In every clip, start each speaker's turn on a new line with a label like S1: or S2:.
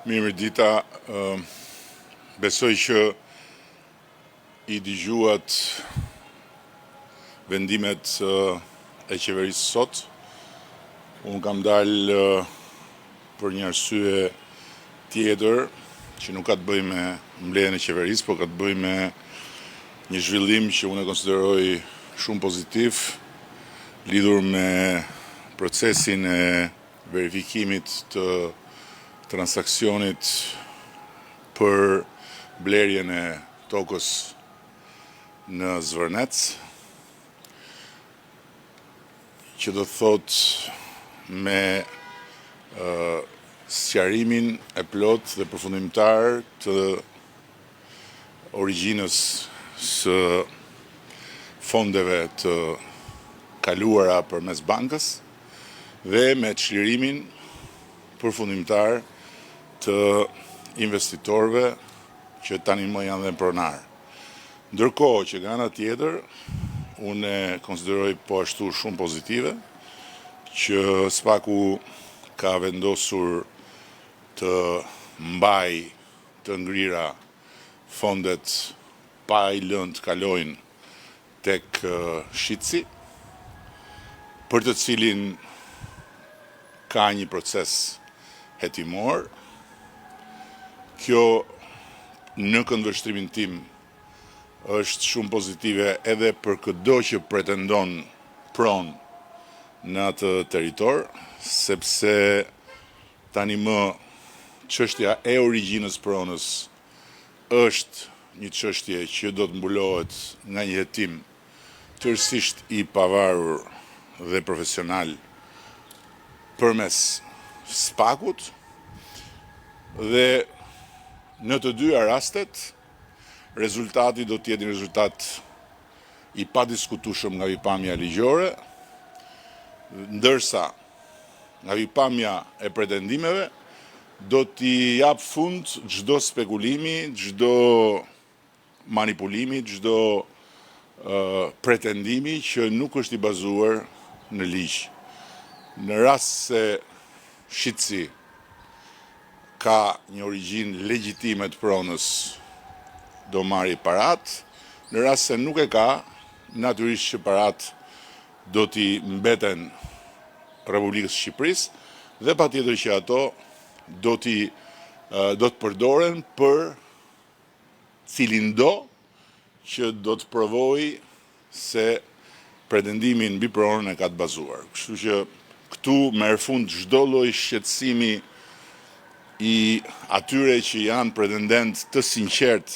S1: Mirëmërdita, besoj që I dëgjuat vendimet e qeverisë sot. Unë kam dalë për një arsye tjetër që nuk ka të bëjë me mbledhjen e qeverisë, por ka të bëjë me një zhvillim që unë e konsideroj shumë pozitiv, lidhur me procesin e verifikimit të transaksionit për blerjen e tokës në Zvërnec, që do thot me sqarimin e plot dhe përfundimtar të origjinës së fondeve të kaluara përmes bankës dhe me çlirimin përfundimtar të investitorëve që tani më janë dhe pronar. Ndërkohë që nga ana tjetër, unë e konsideroj po ashtu shumë pozitive, që SPAK-u ka vendosur të mbaj të ngrira fondet pa I lënë të kalojnë tek shitësi, për të cilin ka një proces hetimor. Kjo në këndvështrimin tim është shumë pozitive edhe për çdo që pretendon pronë në atë territor, sepse tani më çështja e origjinës pronës është një çështje që do të mbulohet nga një hetim tërësisht I pavarur dhe profesional përmes SPAK-ut, dhe në të dyja rastet, rezultati do të jetë një rezultat I padiskutueshëm nga pikpamja ligjore, ndërsa nga pikpamja e pretendimeve do t'i jap fund çdo spekulimi, çdo manipulimi, çdo pretendimi që nuk është I bazuar në ligj. Në rast se shitësi ka një origjinë legjitime të pronës, do marrë parat, në rast se nuk e ka, natyrisht që parat do t'i mbeten Republikës Shqipërisë dhe patjetër që ato do të përdoren për cilin do që do të provojë se pretendimin mbi pronën e ka të bazuar. Kështu që këtu merr fund çdo lloj shqetësimi I atyre që janë pretendent të sinqert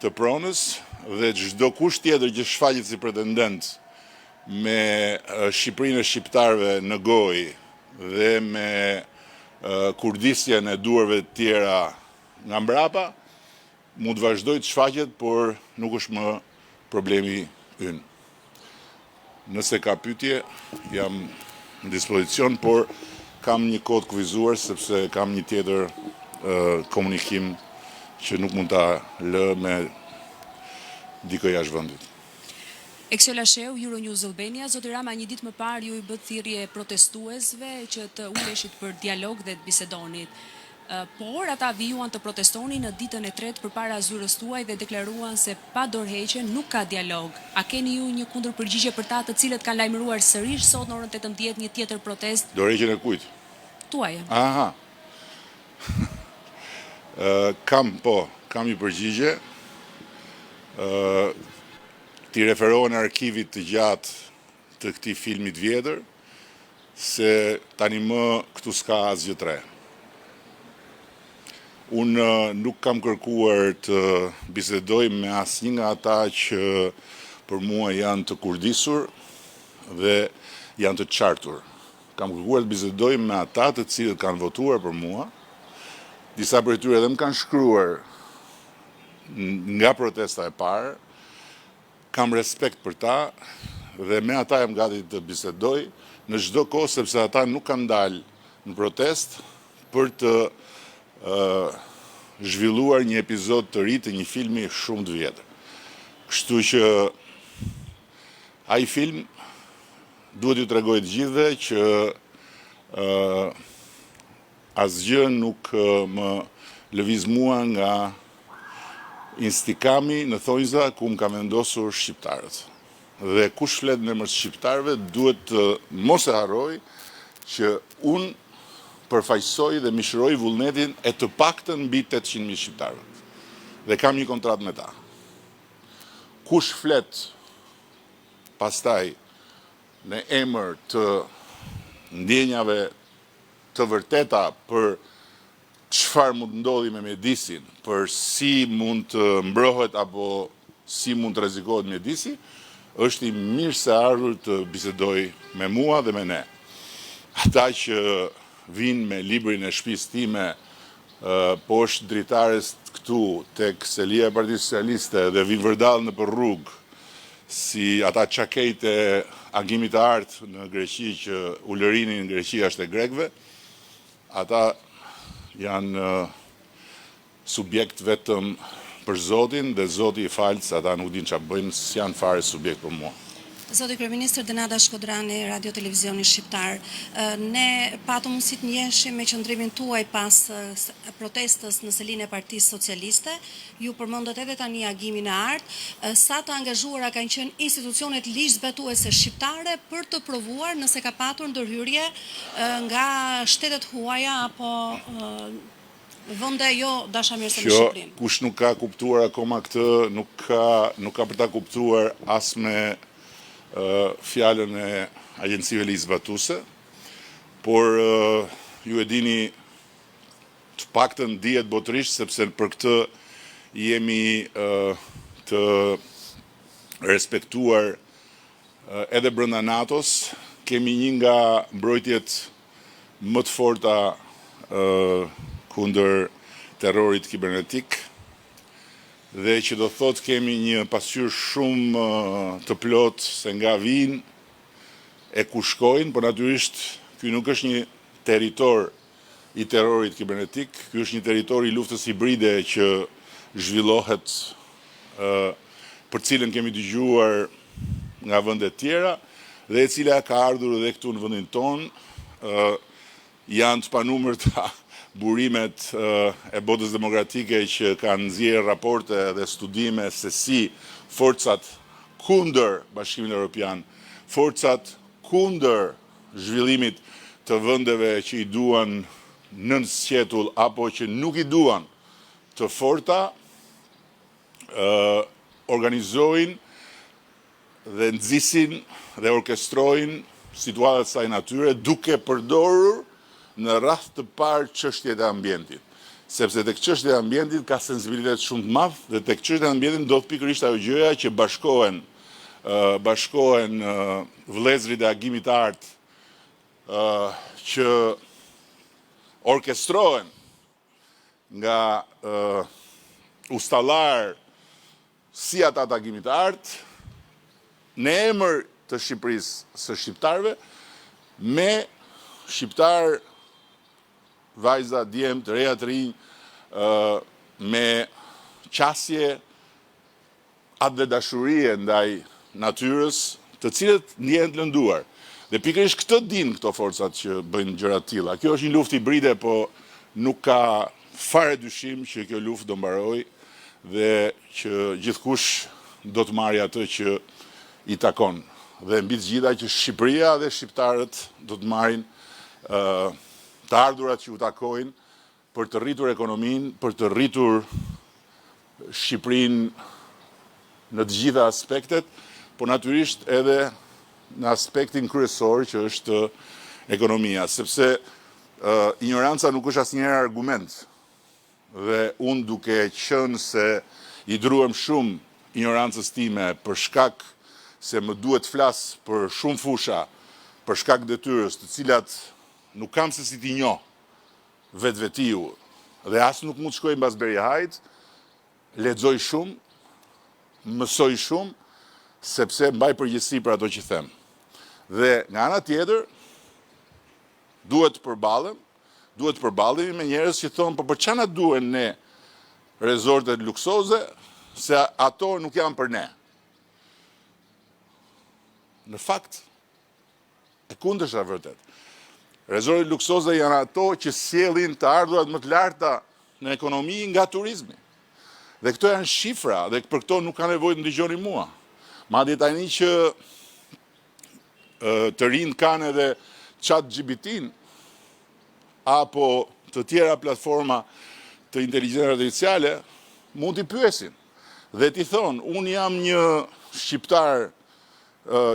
S1: të pronës dhe çdo kush tjetër që shfaqet si pretendent me Shqipërinë e shqiptarëve në gojë dhe me kurdisjen e duarve të tjera nga mbrapa, mund të vazhdoj të shfaqet, por nuk është më problemi ynë. Nëse ka pyetje, jam në dispozicion, por kam një kod kufizuar sepse kam një tjetër komunikim që nuk mund ta lë me dikë jashtë vendit.
S2: Eksela Sheu, Euronews Albania. Zoti Rama, një ditë më parë ju I bë thirrje protestuesve që të uleshit për dialog dhe të bisedonit. Por ata vijuan të protestonin në ditën e tretë përpara zyrës tuaj dhe deklaruan se pa dorëheqje nuk ka dialog. A keni ju një kundërpërgjigje për ta të cilët kanë lajmëruar sërish sot në orën 18 një tjetër protest?
S1: Dorëheqjen e kujt?
S2: Tuaj.
S1: Aha. Kam një përgjigje. Ti referohen arkivit të gjatë të këtij filmi të vjetër, se tani më këtu s'ka asgjë të re. Unë nuk kam kërkuar të bisedoj me asnjë nga ata që për mua janë të kurdisur dhe janë të qartur. Kam kërkuar të bisedoj me ata të cilët kanë votuar për mua. Disa prej tyre edhe më kanë shkruar nga protesta e parë. Kam respekt për ta dhe me ata jam gati të bisedoj në çdo kohë, sepse ata nuk kanë dalë në protest për të zhvilluar një epizod të ri të një filmi shumë të vjetër. Kështu që ai film duhet ju tregoj të gjithëve që asgjë nuk më lëviz mua nga instikami në thonjza ku më ka vendosur shqiptarët. Dhe kush flet në emër të shqiptarëve duhet të mos e harroj që unë përfaqësoj dhe mishëroj vullnetin e të paktën mbi 800.000 shqiptarëve. Dhe kam një kontratë me ta. Kush flet pastaj në emër të ndjenjave të vërteta për çfarë mund të ndodhi me mjedisin, për si mund të mbrohet apo si mund të rrezikohet mjedisi, është i mirë se ardhur të bisedoj me mua dhe me ne. Ata që vinë me librin e shtëpisë time poshtë dritares këtu tek selia e Partisë Socialiste dhe vinë vërdall në për rrugë, si ata çakejt e agimit të artë në Greqi që ulërinin në Greqi është e grekëve, ata janë subjekt vetëm për Zotin dhe Zoti i falë, ata nuk din çfarë bëjnë, s'janë fare subjekt për mua.
S3: Zoti Kryeministër Denada Shkodrani, Radio Televizioni Shqiptar, ne patëm mundësi të njeheshim me qëndrimin tuaj pas protestës në selinë e Partisë Socialiste. Ju përmendët edhe tani agimin e artë. Sa të angazhuara kanë qenë institucionet ligjzbetuese shqiptare për të provuar nëse ka patur ndërhyrje nga shtetet huaja apo vende jo dashamirëse me Shqipërinë.
S1: Kush nuk ka kuptuar akoma këtë, nuk ka për ta kuptuar as me fjalën e agjencive ligjzbatuese, por ju e dini të paktën dihet botërisht sepse për këtë jemi të respektuar edhe brenda NATO-s, kemi një nga mbrojtjet më të forta kundër terrorit kibernetik, dhe që do thot kemi një pasqyrë shumë të plot se nga vinë e ku shkojnë, por natyrisht ky nuk është një territor i terrorit kibernetik, ky është një territor i luftës hibride që zhvillohet, për cilën kemi dëgjuar nga vende tjera dhe e cila ka ardhur edhe këtu në vendin tonë. Janë të panumërta burimet e botës demokratike që kanë nxjerrë raporte dhe studime se si forcat kundër Bashkimit Evropian, forcat kundër zhvillimit të vendeve që i duan nën sqetull apo që nuk i duan të forta, organizojnë dhe nxisin dhe orkestrojnë situata të kësaj natyre duke përdorur në radh të parë çështjet e ambientit. Sepse tek çështja e ambientit ka sensibilitet shumë të madh dhe tek çështja e ambientit ndodh pikërisht ajo gjëja që bashkohen vëllezërit e agimit të artë që orkestrohen nga ustallar si ata të agimit të artë në emër të Shqipërisë së shqiptarëve, me shqiptar vajza, djemë, të reja të rinj, me qasje atë dhe dashurie ndaj natyrës, të cilët ndjehen të lënduar. Dhe pikërisht këtë dinë këto forcat që bëjnë gjëra të tilla. Kjo është një luftë hibride, po nuk ka fare dyshim që kjo luftë do mbarojë dhe që gjithkush do të marrë atë që i takon. Dhe mbi të gjitha që Shqipëria dhe shqiptarët do të marrin të ardhurat që u takojnë për të rritur ekonominë, për të rritur Shqipërinë në të gjitha aspektet, por natyrisht edhe në aspektin kryesor që është ekonomia, sepse ignoranca nuk është asnjëherë argument. Dhe unë duke qenë se i druhem shumë ignorancës time për shkak se më duhet flas për shumë fusha, për shkak detyrës, të cilat nuk kam se si t'i njoh vetvetiu dhe as nuk mund të shkoj mbas Berihajt, lexoj shumë, mësoj shumë, sepse mbaj përgjegjësi për ato që them. Dhe nga ana tjetër, duhet të përballemi me njerëz që thonë, po për çfarë na duhen ne rezortet luksoze, se ato nuk janë për ne. Në fakt, e kundërshta vërtet. Rezortet luksoze janë ato që sjellin të ardhurat më të larta në ekonomi nga turizmi. Dhe këto janë shifra, dhe për këto nuk ka nevojë të ndigjoni mua. Madje tani që të rinjt kanë edhe ChatGPT-n apo të tjera platforma të inteligjencës artificiale, mund t'i pyesin. Dhe t'i thonë, unë jam një shqiptar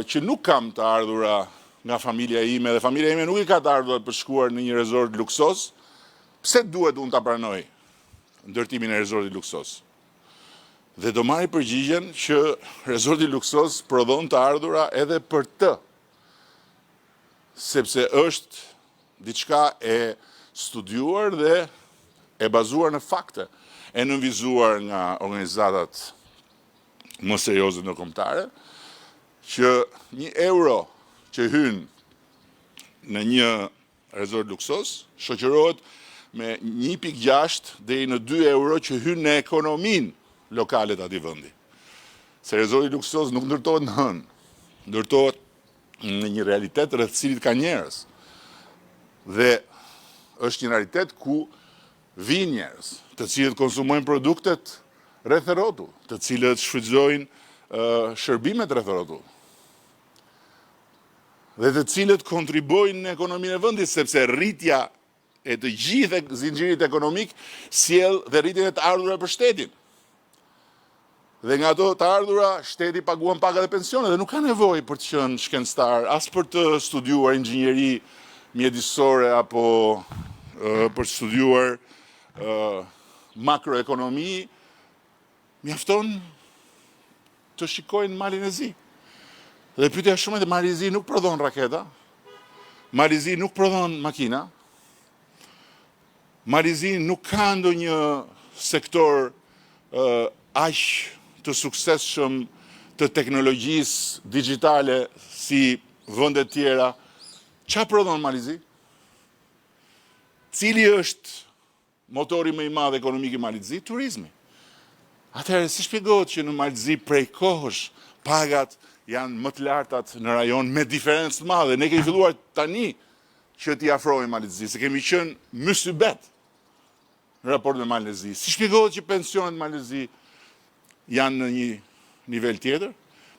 S1: që nuk kam të ardhura nga familja ime, dhe familja ime nuk i ka të ardhura për shkuar në një resort luksos, pse duhet unë t'a pranoj ndërtimin e resortit luksos? Dhe do marri përgjigjen që resorti luksos prodhon të ardhura edhe për të, sepse është diçka e studiuar dhe e bazuar në fakte, e nënvizuar nga organizatat më serioze ndërkombëtare, që €1 që hyn në një resort luksos shoqërohet me 1.6 deri në €2 që hyn në ekonominë lokale të atij vendi. Se resorti luksos nuk ndërtohet në hënë, ndërtohet në një realitet rreth cilit ka njerëz. Dhe është një realitet ku vinë njerëz, të cilët konsumojnë produktet rreth e rrotull, të cilët shfrytëzojnë shërbimet rreth e rrotull. Dhe të cilët kontribuojnë në ekonominë e vendit, sepse rritja e të gjithë zinxhirit ekonomik sjell dhe rritjen e të ardhurave për shtetin. Dhe nga ato të ardhura, shteti paguan pagat e pensione dhe nuk ka nevojë për të qenë shkencëtar, as për të studiuar inxhinieri mjedisore apo për të studiuar makroekonomi, mjafton të shikojnë Malin e Zi. Dhe pyetja shumë e Mali i Zi nuk prodhon raketa, Mali i Zi nuk prodhon makina, Mali i Zi nuk ka ndonjë sektor aq të suksesshëm të teknologjisë digjitale si vende tjera. Çfarë prodhon Mali i Zi? Cili është motori më i madh ekonomik i Malit të Zi? Turizmi. Atëherë, si shpjegohet që në Mali të Zi prej kohësh pagat janë më të lartat në rajon me diferencë të madhe? Ne kemi filluar tani që t'i afrohemi Malit të Zi, se kemi qenë mysybet në raport me Malin e Zi. Si shpjegohet që pensionet Malit të Zi janë në një nivel tjetër?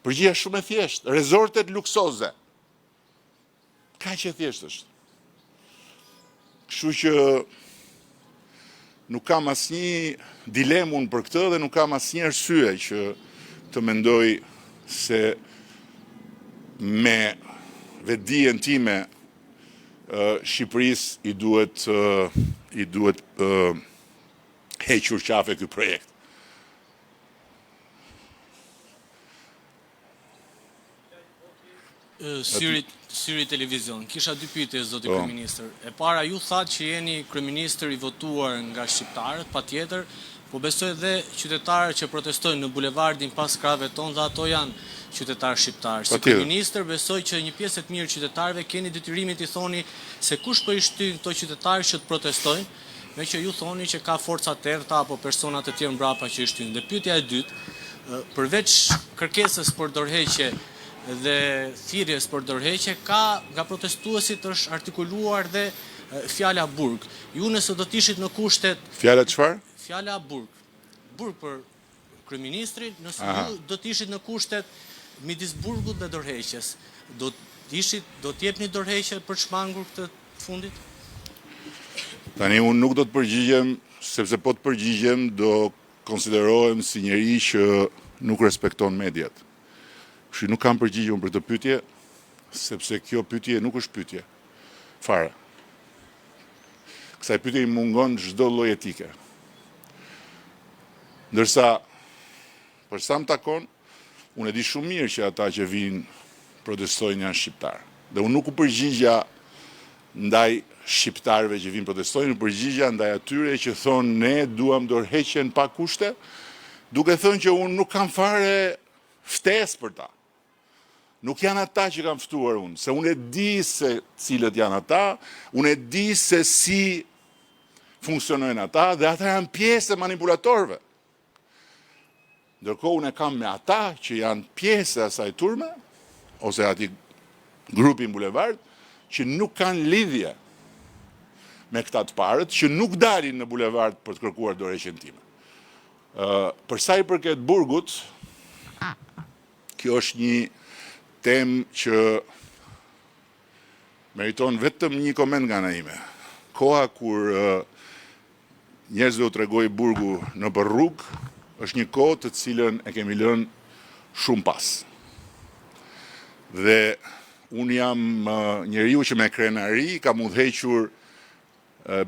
S1: Përgjigja shumë e thjeshtë. Rezortet luksoze. Kaq e thjeshtë është. Kështu që nuk kam asnjë dilemë unë për këtë dhe nuk kam asnjë arsye që të mendoj se me vetdijen time Shqipërisë i duhet hequr qafe ky projekt.
S4: Syri Televizion. Kisha dy pyetje zoti kryeministër. E para, ju thatë që jeni kryeministër i votuar nga shqiptarët, patjetër, po besoj edhe qytetarët që protestojnë në bulevardin pas krave tonë, dhe ato janë qytetarë shqiptarë. Si kryeministër besoj që një pjesë e të mirë qytetarëve keni detyrimin t'i thoni se kush po i shtyn këto qytetarë që të protestojnë, me që ju thoni që ka forca terta apo persona të tjerë mbrapa që i shtyn. Dhe pyetja e dytë, përveç kërkesës për dorëheqje dhe thirrjes për dorëheqje, ka nga protestuesit është artikuluar dhe fjala burg. Ju nëse do t'ishit në kushtet...
S1: Fjala çfarë?
S4: Fjala burg. Burg për kryeministrin, nëse ju do t'ishit në kushtet midis burgut dhe dorëheqjes, do t'jepni dorëheqje për shmangur këtë fundit?
S1: Tani unë nuk do të përgjigjem, sepse po të përgjigjem do konsiderohem si njeri që nuk respekton mediat. Kështu nuk kam përgjigjur për këtë pyetje, sepse kjo pyetje nuk është pyetje fare. Kësaj pyetje i mungon çdo lloj etike. Ndërsa, për sa më takon, unë e di shumë mirë që ata që vinë protestojnë janë shqiptarë. Dhe unë nuk u përgjigja ndaj shqiptarëve që vinë protestojnë, u përgjigja ndaj atyre që thonë ne duam dorëheqjen pa kushte, duke thënë që unë nuk kam fare ftesë për ta. Nuk janë ata që kam ftuar unë, se unë e di se cilët janë ata, unë e di se si funksionojnë ata, dhe ata janë pjesë e manipulatorëve. Ndërkohë unë e kam me ata që janë pjesë e asaj turme, ose ati grupin bulevard, që nuk kanë lidhje me këta të parët që nuk dalin në bulevard për të kërkuar dorëheqjen time. Për sa i përket burgut, kjo është një temë që meriton vetëm një koment nga ana ime. Koha kur njerëzve u tregoi burgu nëpër rrugë është një kohë të cilën e kemi lënë shumë pas. Dhe unë jam njeriu që me krenari ka udhëhequr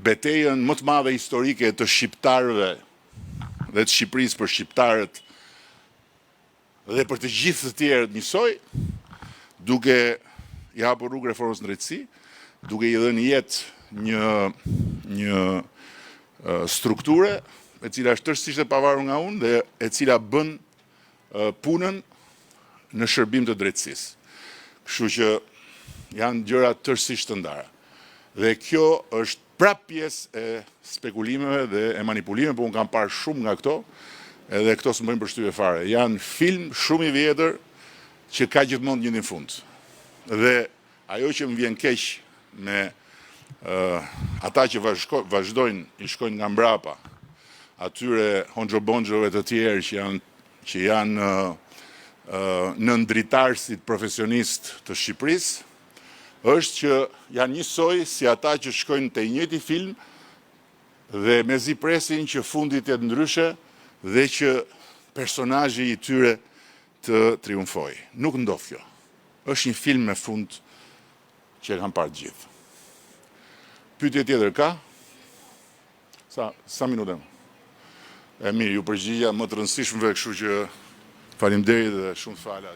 S1: betejën më të madhe historike të shqiptarëve dhe të Shqipërisë për shqiptarët dhe për të gjithë të tjerët njësoj, duke i hapur rrugë reformës në drejtësi, duke i dhënë jetë një strukture e cila është tërësisht e pavarur nga unë dhe e cila bën punën në shërbim të drejtësisë. Kështu që janë gjëra tërësisht të ndara. Dhe kjo është prap pjesë e spekulimeve dhe e manipulimeve, por unë kam parë shumë nga këto, edhe këto s'më bëjnë përshtypje fare. Janë film shumë i vjetër që ka gjithmonë një njërin fund. Dhe ajo që më vjen keq me ata që vazhdojnë, i shkojnë nga mbrapa, atyre honxho-bonxhove të tjerë që janë në ndritarësit profesionist të Shqipërisë, është që janë njësoj si ata që shkojnë të njëjti film dhe mezi presin që fundi të jetë ndryshe dhe që personazhi i tyre të triumfojë. Nuk ndodh kjo. Është një film me fund që e kanë parë gjithë. Pyetje tjetër ka? Sa minuta? E mirë, ju përgjigja më të rëndësishmëve, kështu që faleminderit dhe shumë fala.